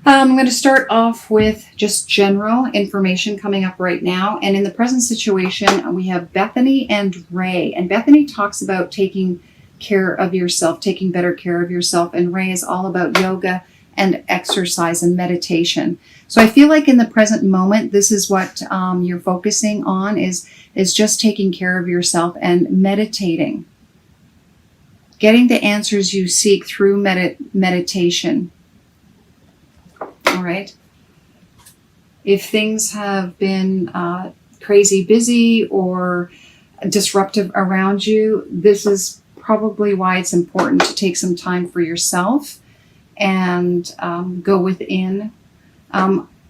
I'm going to start off with just general information coming up right now. And in the present situation, we have Bethany and Ray. And Bethany talks about taking care of yourself, taking better care of yourself. And Ray is all about yoga and exercise and meditation. So I feel like in the present moment, this is what you're focusing on is just taking care of yourself and meditating. Getting the answers you seek through meditation. All right. If things have been crazy busy or disruptive around you, this is probably why it's important to take some time for yourself and go within.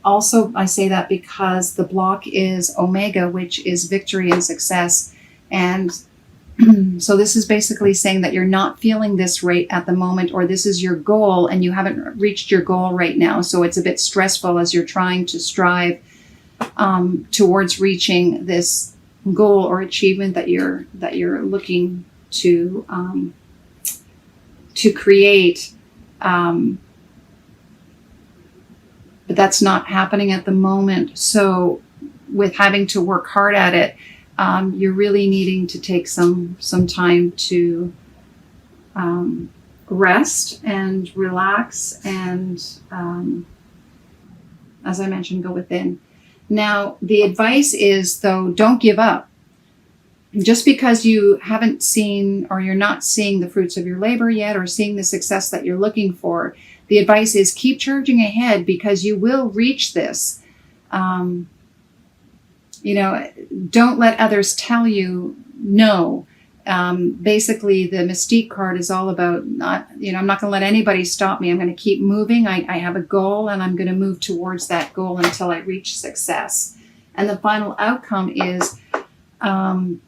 Also, I say that because the block is Omega, which is victory and success. And so this is basically saying that you're not feeling this right at the moment, or this is your goal and you haven't reached your goal right now. So it's a bit stressful as you're trying to strive towards reaching this goal or achievement that you're looking to create. But that's not happening at the moment. So with having to work hard at it, you're really needing to take some time to rest and relax and, as I mentioned, go within. Now, the advice is, though, don't give up. Just because you haven't seen or you're not seeing the fruits of your labor yet or seeing the success that you're looking for, the advice is keep charging ahead because you will reach this. Don't let others tell you no. Basically, the Mystique card is all about I'm not going to let anybody stop me. I'm going to keep moving. I have a goal and I'm going to move towards that goal until I reach success. And the final outcome is, and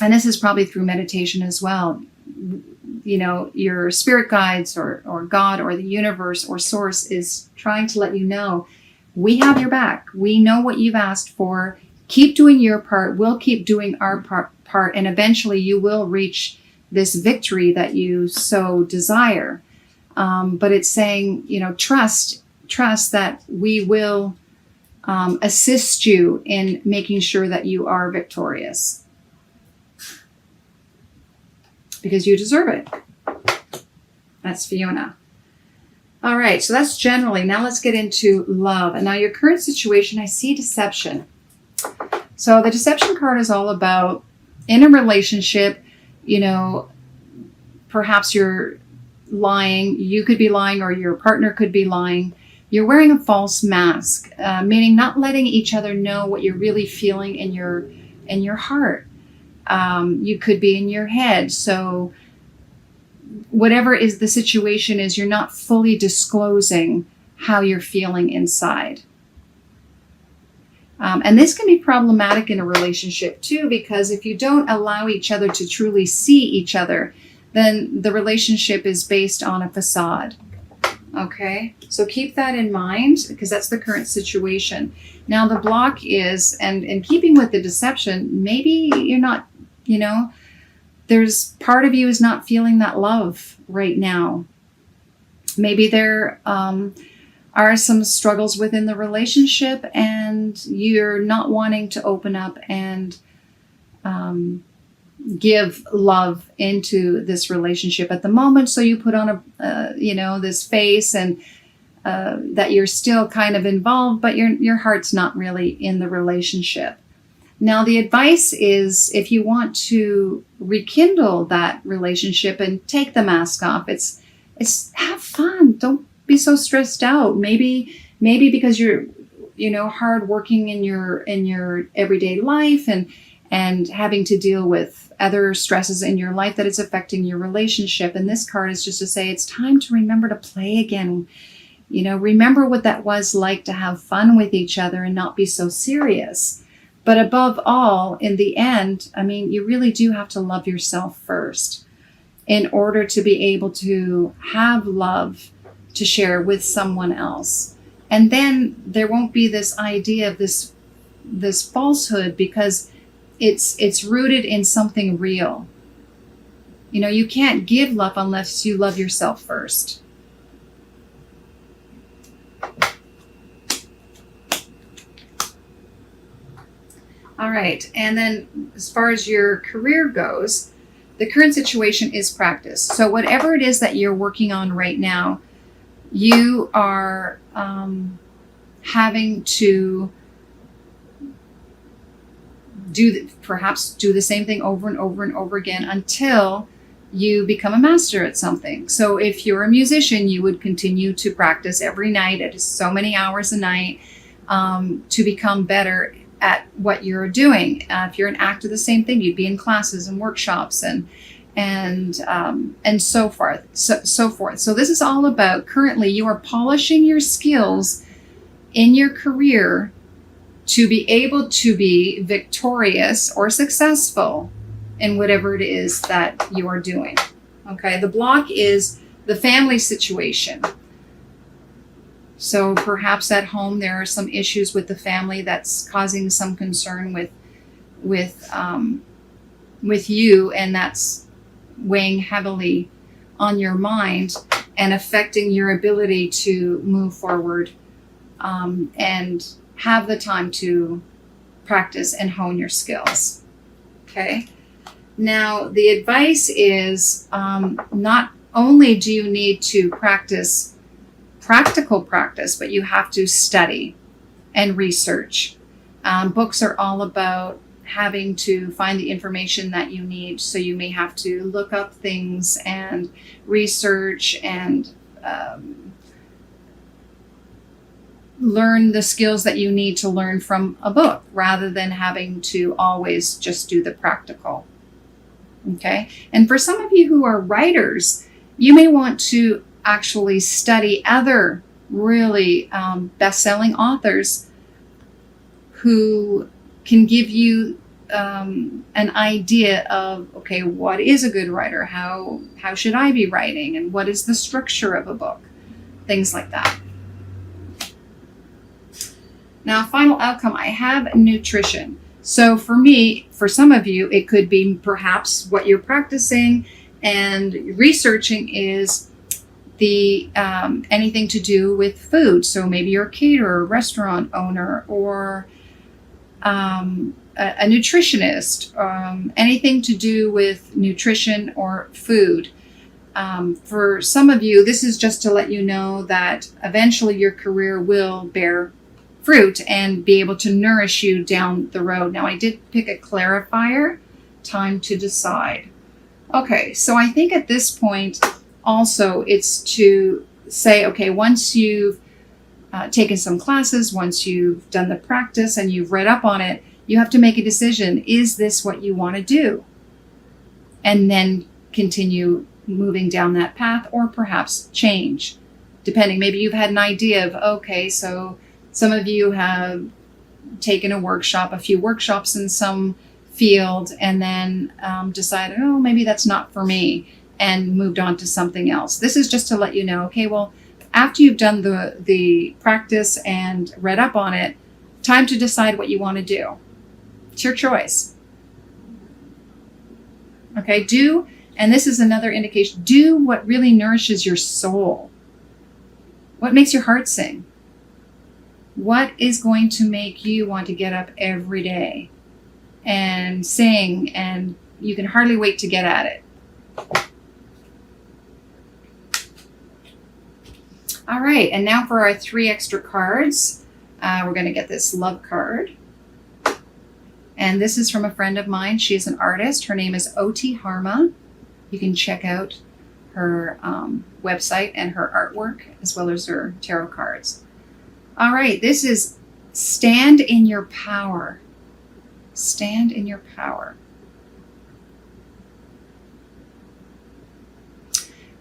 this is probably through meditation as well, your spirit guides or God or the universe or source is trying to let you know, we have your back. We know what you've asked for. Keep doing your part. We'll keep doing our part. And eventually you will reach this victory that you so desire. But it's saying, trust that we will assist you in making sure that you are victorious. Because you deserve it. That's Fiona. All right, so that's generally. Now let's get into love. And now your current situation, I see deception. So the deception card is all about in a relationship, perhaps you're lying. You could be lying or your partner could be lying. You're wearing a false mask, meaning not letting each other know what you're really feeling in your heart. You could be in your head. So whatever is the situation is, you're not fully disclosing how you're feeling inside. And this can be problematic in a relationship too, because if you don't allow each other to truly see each other, then the relationship is based on a facade. Okay, so keep that in mind because that's the current situation. Now the block is, and in keeping with the deception, maybe you're not, there's part of you is not feeling that love right now. Maybe there are some struggles within the relationship and you're not wanting to open up and give love into this relationship at the moment. So you put on this face and that you're still kind of involved, but your heart's not really in the relationship. Now, the advice is if you want to rekindle that relationship and take the mask off, it's have fun. Don't be so stressed out. Maybe because you're, hard working in your everyday life and having to deal with other stresses in your life that it's affecting your relationship. And this card is just to say it's time to remember to play again. Remember what that was like to have fun with each other and not be so serious. But above all, in the end, you really do have to love yourself first in order to be able to have love to share with someone else. And then there won't be this idea of this falsehood because it's rooted in something real. You can't give love unless you love yourself first. All right. And then as far as your career goes, the current situation is practice. So whatever it is that you're working on right now, you are having to perhaps do the same thing over and over and over again until you become a master at something. So if you're a musician, you would continue to practice every night at so many hours a night to become better at what you're doing. If you're an actor, the same thing. You'd be in classes and workshops and so forth. So forth. So this is all about, currently you are polishing your skills in your career to be able to be victorious or successful in whatever it is that you are doing. Okay, the block is the family situation. So perhaps at home there are some issues with the family that's causing some concern with you, and that's weighing heavily on your mind and affecting your ability to move forward and have the time to practice and hone your skills. Okay. Now, the advice is not only do you need to practice practical practice, but you have to study and research. Books are all about having to find the information that you need. So you may have to look up things and research and learn the skills that you need to learn from a book rather than having to always just do the practical. Okay. And for some of you who are writers, you may want to actually study other really best-selling authors who can give you an idea of, okay, what is a good writer? How should I be writing? And what is the structure of a book? Things like that. Now, final outcome, I have nutrition. So for me, for some of you, it could be perhaps what you're practicing and researching is the anything to do with food. So maybe you're a caterer, restaurant owner, or a nutritionist, anything to do with nutrition or food. For some of you, this is just to let you know that eventually your career will bear fruit and be able to nourish you down the road. Now, I did pick a clarifier, time to decide. Okay, so I think at this point also it's to say, okay, once you've taken some classes, once you've done the practice and you've read up on it, you have to make a decision. Is this what you want to do? And then continue moving down that path, or perhaps change, depending. Maybe you've had an idea of, okay, so some of you have taken a few workshops in some field, and then decided, oh, maybe that's not for me, and moved on to something else. This is just to let you know, okay, well, after you've done the practice and read up on it, time to decide what you want to do. It's your choice. Okay, and this is another indication, do what really nourishes your soul. What makes your heart sing? What is going to make you want to get up every day and sing, and you can hardly wait to get at it? All right, and now for our 3 extra cards. We're going to get this love card. And this is from a friend of mine. She is an artist. Her name is O.T. Harma. You can check out her website and her artwork, as well as her tarot cards. All right, this is stand in your power. Stand in your power.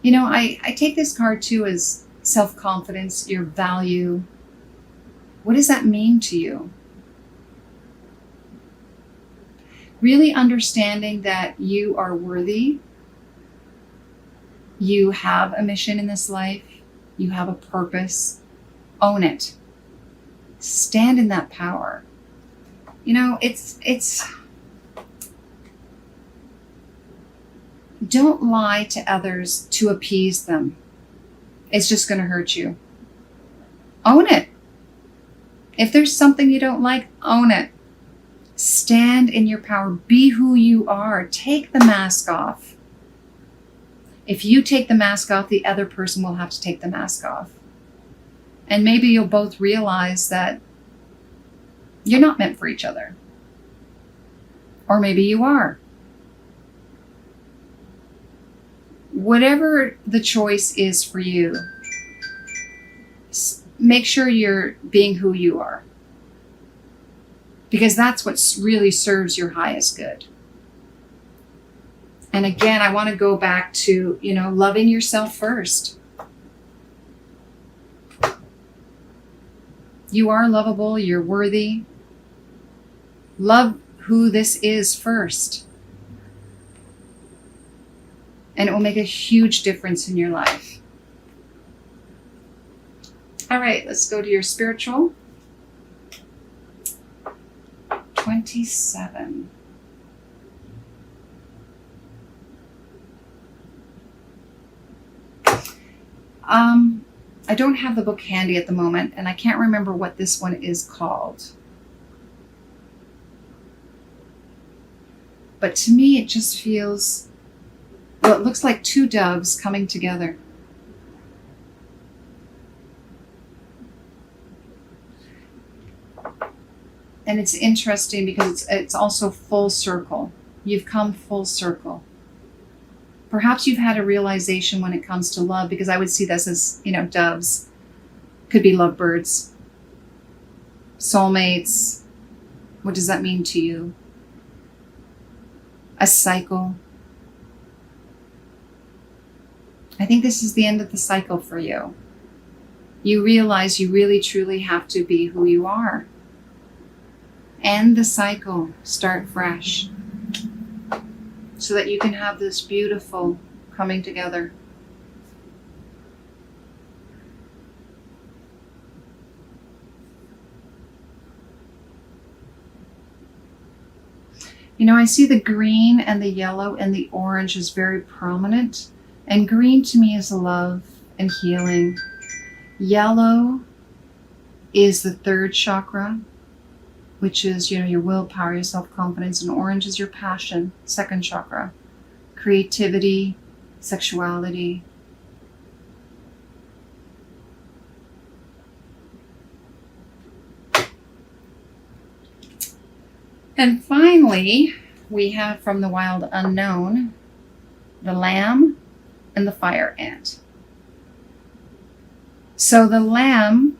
You know, I take this card too as self-confidence, your value. What does that mean to you? Really understanding that you are worthy. You have a mission in this life. You have a purpose. Own it. Stand in that power. You know, it's don't lie to others to appease them. It's just going to hurt you. Own it. If there's something you don't like, own it. Stand in your power. Be who you are. Take the mask off. If you take the mask off, the other person will have to take the mask off. And maybe you'll both realize that you're not meant for each other. Or maybe you are. Whatever the choice is for you, make sure you're being who you are. Because that's what really serves your highest good. And again, I want to go back to, loving yourself first. You are lovable. You're worthy. Love who this is first. And it will make a huge difference in your life. All right, let's go to your spiritual. 27. I don't have the book handy at the moment, and I can't remember what this one is called. But to me, it just feels, it looks like two doves coming together. And it's interesting because it's also full circle. You've come full circle. Perhaps you've had a realization when it comes to love, because I would see this as, doves. Could be lovebirds, soulmates. What does that mean to you? A cycle. I think this is the end of the cycle for you. You realize you really truly have to be who you are. End the cycle. Start fresh. So that you can have this beautiful coming together. I see the green and the yellow and the orange is very prominent. And green to me is love and healing. Yellow is the third chakra, which is, your willpower, your self-confidence, and orange is your passion, second chakra, creativity, sexuality. And finally, we have from the wild unknown, the lamb and the fire ant. So the lamb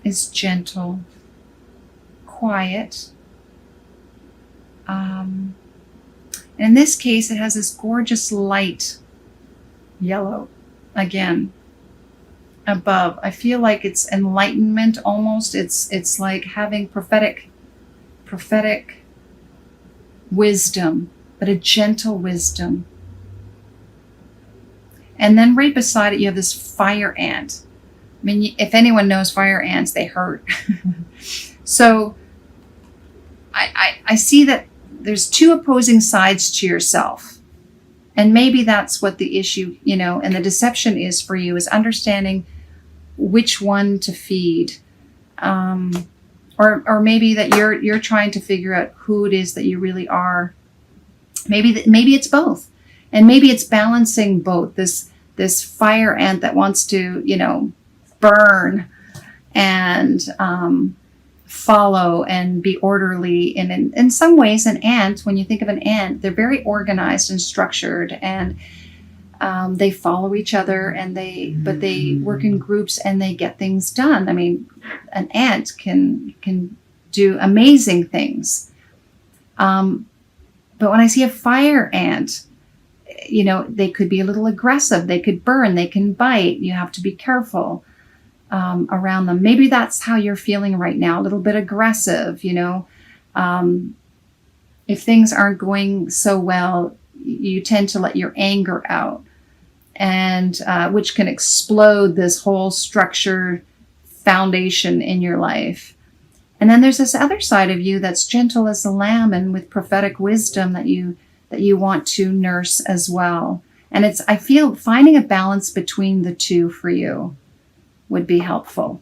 is gentle, quiet. And in this case, it has this gorgeous light yellow again above. I feel like it's enlightenment almost. It's like having prophetic wisdom, but a gentle wisdom. And then right beside it, you have this fire ant. I mean, if anyone knows fire ants, they hurt. So I see that there's two opposing sides to yourself. And maybe that's what the issue, and the deception is for you, is understanding which one to feed. Or maybe that you're trying to figure out who it is that you really are. Maybe it's both. And maybe it's balancing both. This fire ant that wants to, burn and follow and be orderly. And in some ways, an ant, when you think of an ant, they're very organized and structured, and they follow each other, but they work in groups and they get things done. I mean, an ant can do amazing things. But when I see a fire ant, they could be a little aggressive. They could burn. They can bite. You have to be careful around them. Maybe that's how you're feeling right now, a little bit aggressive, if things aren't going so well, you tend to let your anger out, and which can explode this whole structure foundation in your life. And then there's this other side of you that's gentle as a lamb and with prophetic wisdom that you want to nurse as well. And I feel finding a balance between the two for you would be helpful.